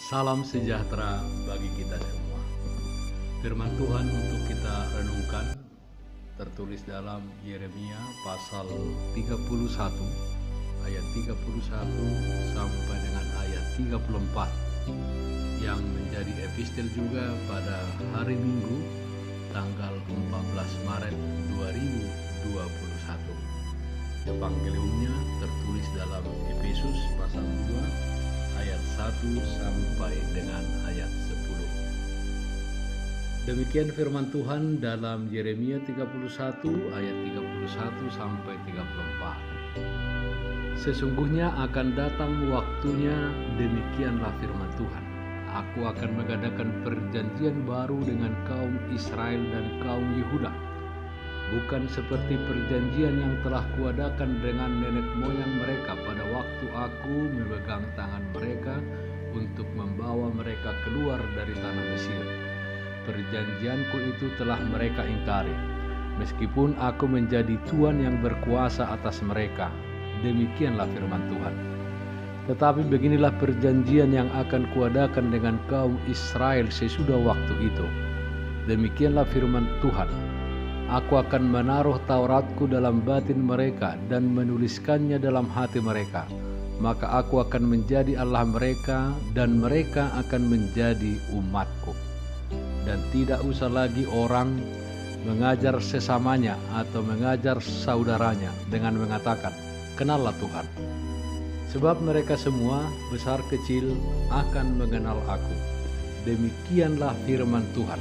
Salam sejahtera bagi kita semua. Firman Tuhan untuk kita renungkan tertulis dalam Yeremia pasal 31 ayat 31 sampai dengan ayat 34 yang menjadi epistel juga pada hari Minggu tanggal 14 Maret 2021. Evangeliumnya tertulis dalam Efesus pasal 2 ayat 1 sampai dengan ayat 10. Demikian firman Tuhan dalam Yeremia 31 ayat 31 sampai 34. Sesungguhnya akan datang waktunya, demikianlah firman Tuhan. Aku akan mengadakan perjanjian baru dengan kaum Israel dan kaum Yehuda, bukan seperti perjanjian yang telah kuadakan dengan nenek moyang mereka pada waktu aku memegang tangan mereka untuk membawa mereka keluar dari tanah Mesir. Perjanjianku itu telah mereka ingkari, meskipun aku menjadi Tuhan yang berkuasa atas mereka. Demikianlah firman Tuhan. Tetapi beginilah perjanjian yang akan kuadakan dengan kaum Israel sesudah waktu itu. Demikianlah firman Tuhan. Aku akan menaruh Tauratku dalam batin mereka dan menuliskannya dalam hati mereka. Maka aku akan menjadi Allah mereka dan mereka akan menjadi umatku. Dan tidak usah lagi orang mengajar sesamanya atau mengajar saudaranya dengan mengatakan, "Kenallah Tuhan." Sebab mereka semua, besar kecil, akan mengenal aku. Demikianlah firman Tuhan.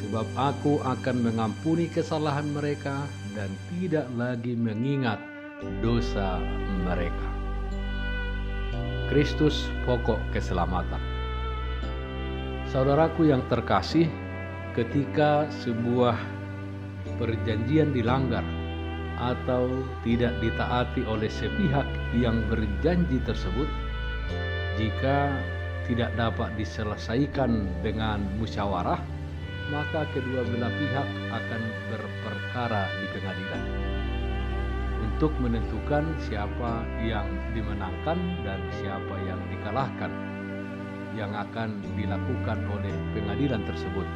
Sebab aku akan mengampuni kesalahan mereka dan tidak lagi mengingat dosa mereka. Kristus pokok keselamatan. Saudaraku yang terkasih, ketika sebuah perjanjian dilanggar atau tidak ditaati oleh sepihak yang berjanji tersebut, jika tidak dapat diselesaikan dengan musyawarah, maka kedua belah pihak akan berperkara di pengadilan untuk menentukan siapa yang dimenangkan dan siapa yang dikalahkan yang akan dilakukan oleh pengadilan tersebut.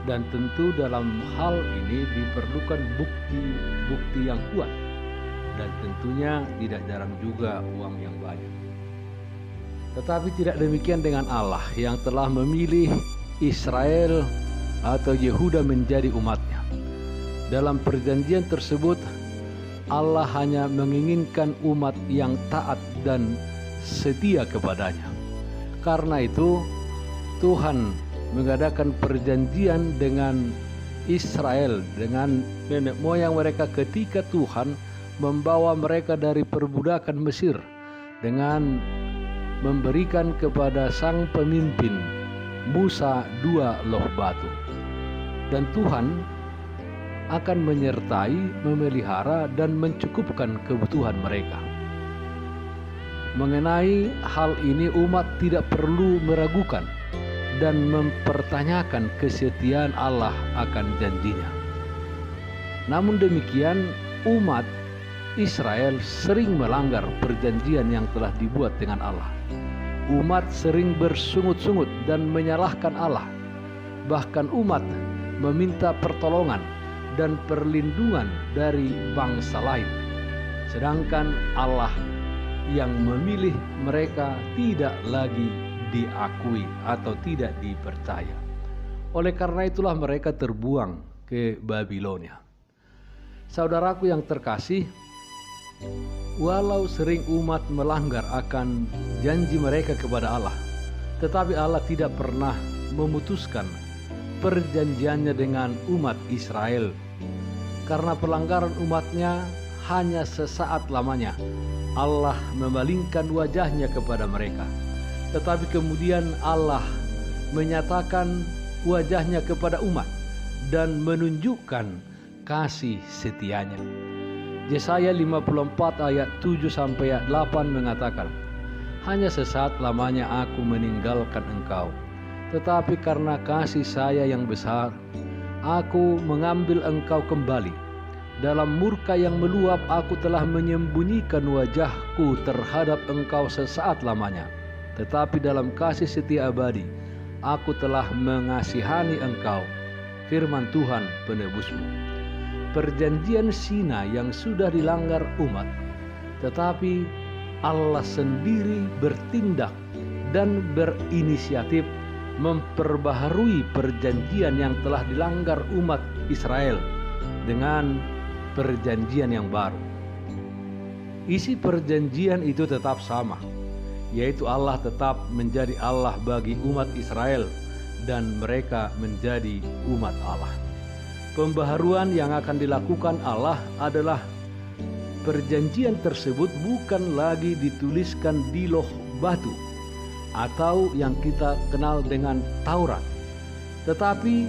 Dan tentu dalam hal ini diperlukan bukti yang kuat, dan tentunya tidak jarang juga uang yang banyak. Tetapi tidak demikian dengan Allah yang telah memilih Israel atau Yehuda menjadi umatnya. Dalam perjanjian tersebut, Allah hanya menginginkan umat yang taat dan setia kepadanya. Karena itu, Tuhan mengadakan perjanjian dengan Israel, dengan nenek moyang mereka ketika Tuhan membawa mereka dari perbudakan Mesir dengan memberikan kepada sang pemimpin Musa 2 loh batu. Dan Tuhan akan menyertai, memelihara, dan mencukupkan kebutuhan mereka. Mengenai hal ini umat tidak perlu meragukan dan mempertanyakan kesetiaan Allah akan janjinya. Namun demikian, umat Israel sering melanggar perjanjian yang telah dibuat dengan Allah. Umat sering bersungut-sungut dan menyalahkan Allah. Bahkan umat meminta pertolongan dan perlindungan dari bangsa lain. Sedangkan Allah yang memilih mereka tidak lagi diakui atau tidak dipercaya. Oleh karena itulah mereka terbuang ke Babilonia. Saudaraku yang terkasih, walau sering umat melanggar akan janji mereka kepada Allah, tetapi Allah tidak pernah memutuskan perjanjiannya dengan umat Israel. Karena pelanggaran umatnya hanya sesaat lamanya, Allah memalingkan wajahnya kepada mereka. Tetapi kemudian Allah menyatakan wajahnya kepada umat dan menunjukkan kasih setianya. Yesaya 54 ayat 7 sampai ayat 8 mengatakan, "Hanya sesaat lamanya aku meninggalkan engkau, tetapi karena kasih saya yang besar, aku mengambil engkau kembali. Dalam murka yang meluap aku telah menyembunyikan wajahku terhadap engkau sesaat lamanya. tetapi dalam kasih setia abadi, aku telah mengasihani engkau, firman Tuhan penebusmu. Perjanjian Sinai yang sudah dilanggar umat, tetapi Allah sendiri bertindak dan berinisiatif memperbaharui perjanjian yang telah dilanggar umat Israel dengan perjanjian yang baru. Isi perjanjian itu tetap sama, yaitu Allah tetap menjadi Allah bagi umat Israel dan mereka menjadi umat Allah. Pembaharuan yang akan dilakukan Allah adalah perjanjian tersebut bukan lagi dituliskan di loh batu atau yang kita kenal dengan Taurat. Tetapi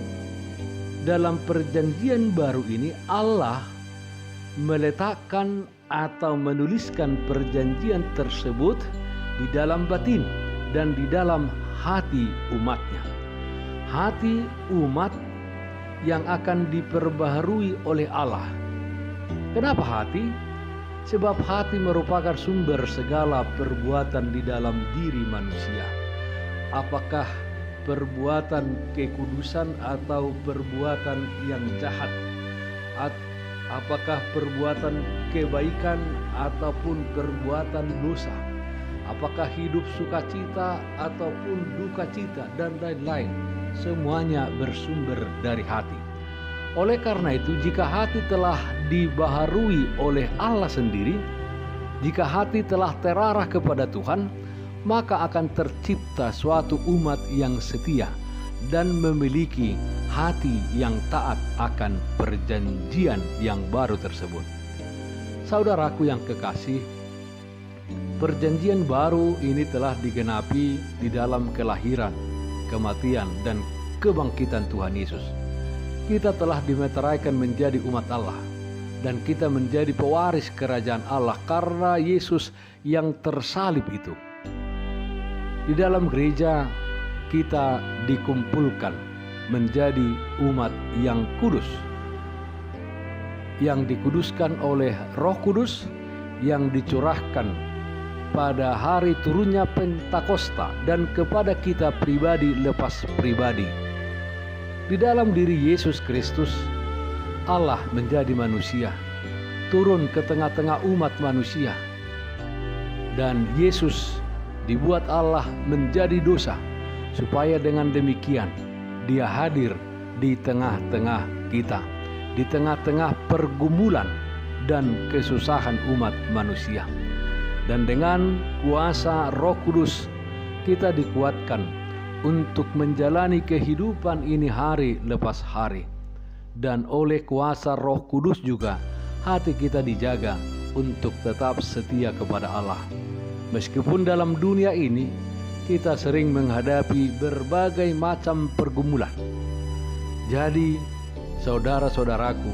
dalam perjanjian baru ini Allah meletakkan atau menuliskan perjanjian tersebut di dalam batin dan di dalam hati umatnya. Hati umat yang akan diperbaharui oleh Allah. Kenapa hati? Sebab hati merupakan sumber segala perbuatan di dalam diri manusia. Apakah perbuatan kekudusan atau perbuatan yang jahat? Apakah perbuatan kebaikan ataupun perbuatan dosa? Apakah hidup sukacita ataupun duka cita dan lain-lain? Semuanya bersumber dari hati. Oleh karena itu, jika hati telah dibaharui oleh Allah sendiri, jika hati telah terarah kepada Tuhan, maka akan tercipta suatu umat yang setia dan memiliki hati yang taat akan perjanjian yang baru tersebut. Saudaraku yang kekasih, perjanjian baru ini telah digenapi di dalam kelahiran, kematian, dan kebangkitan Tuhan Yesus. Kita telah dimeteraikan menjadi umat Allah dan kita menjadi pewaris kerajaan Allah karena Yesus yang tersalib itu. Di dalam gereja kita dikumpulkan menjadi umat yang kudus, yang dikuduskan oleh Roh Kudus yang dicurahkan pada hari turunnya Pentakosta dan kepada kita pribadi lepas pribadi. Di dalam diri Yesus Kristus, Allah menjadi manusia, turun ke tengah-tengah umat manusia. Dan Yesus dibuat Allah menjadi dosa, supaya dengan demikian Dia hadir di tengah-tengah kita, di tengah-tengah pergumulan dan kesusahan umat manusia. Dan dengan kuasa Roh Kudus kita dikuatkan untuk menjalani kehidupan ini hari lepas hari. Dan oleh kuasa Roh Kudus juga hati kita dijaga untuk tetap setia kepada Allah. Meskipun dalam dunia ini kita sering menghadapi berbagai macam pergumulan. Jadi saudara-saudaraku,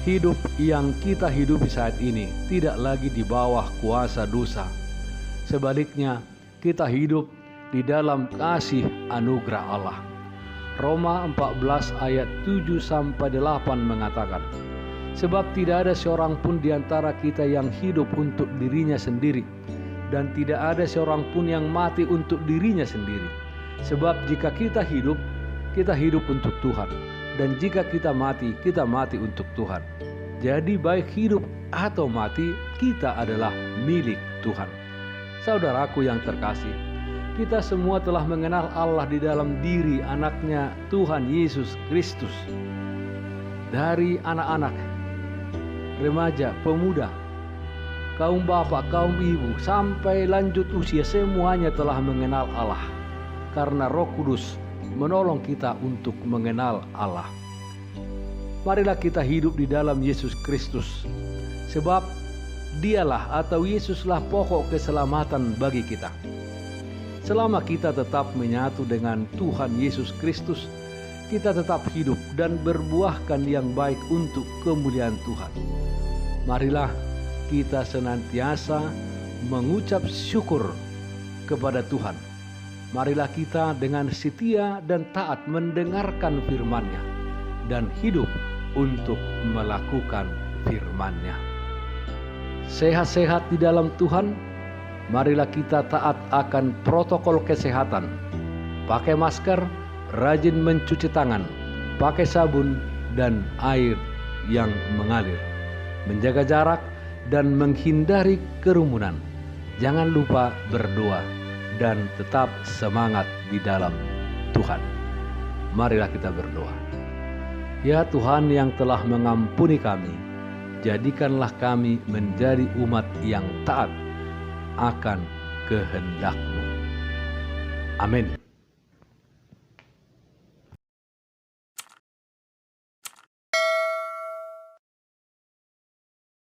hidup yang kita hidupi saat ini tidak lagi di bawah kuasa dosa. Sebaliknya, kita hidup di dalam kasih anugerah Allah. Roma 14 ayat 7-8 mengatakan, sebab tidak ada seorang pun di antara kita yang hidup untuk dirinya sendiri, dan tidak ada seorang pun yang mati untuk dirinya sendiri. Sebab jika kita hidup untuk Tuhan, dan jika kita mati untuk Tuhan. Jadi baik hidup atau mati, kita adalah milik Tuhan. Saudaraku yang terkasih, kita semua telah mengenal Allah di dalam diri anaknya Tuhan Yesus Kristus. Dari anak-anak, remaja, pemuda, kaum bapak, kaum ibu, sampai lanjut usia, semuanya telah mengenal Allah. Karena Roh Kudus menolong kita untuk mengenal Allah. Marilah kita hidup di dalam Yesus Kristus, sebab Dialah atau Yesuslah pokok keselamatan bagi kita. Selama kita tetap menyatu dengan Tuhan Yesus Kristus, kita tetap hidup dan berbuahkan yang baik untuk kemuliaan Tuhan. Marilah kita senantiasa mengucap syukur kepada Tuhan. Marilah kita dengan setia dan taat mendengarkan firman-Nya dan hidup untuk melakukan firman-Nya. Sehat-sehat di dalam Tuhan. marilah kita taat akan protokol kesehatan. Pakai masker, rajin mencuci tangan, pakai sabun dan air yang mengalir. Menjaga jarak dan menghindari kerumunan. Jangan lupa berdoa dan tetap semangat di dalam Tuhan. Marilah kita berdoa. Ya Tuhan yang telah mengampuni kami, jadikanlah kami menjadi umat yang taat akan kehendak-Mu. Amin.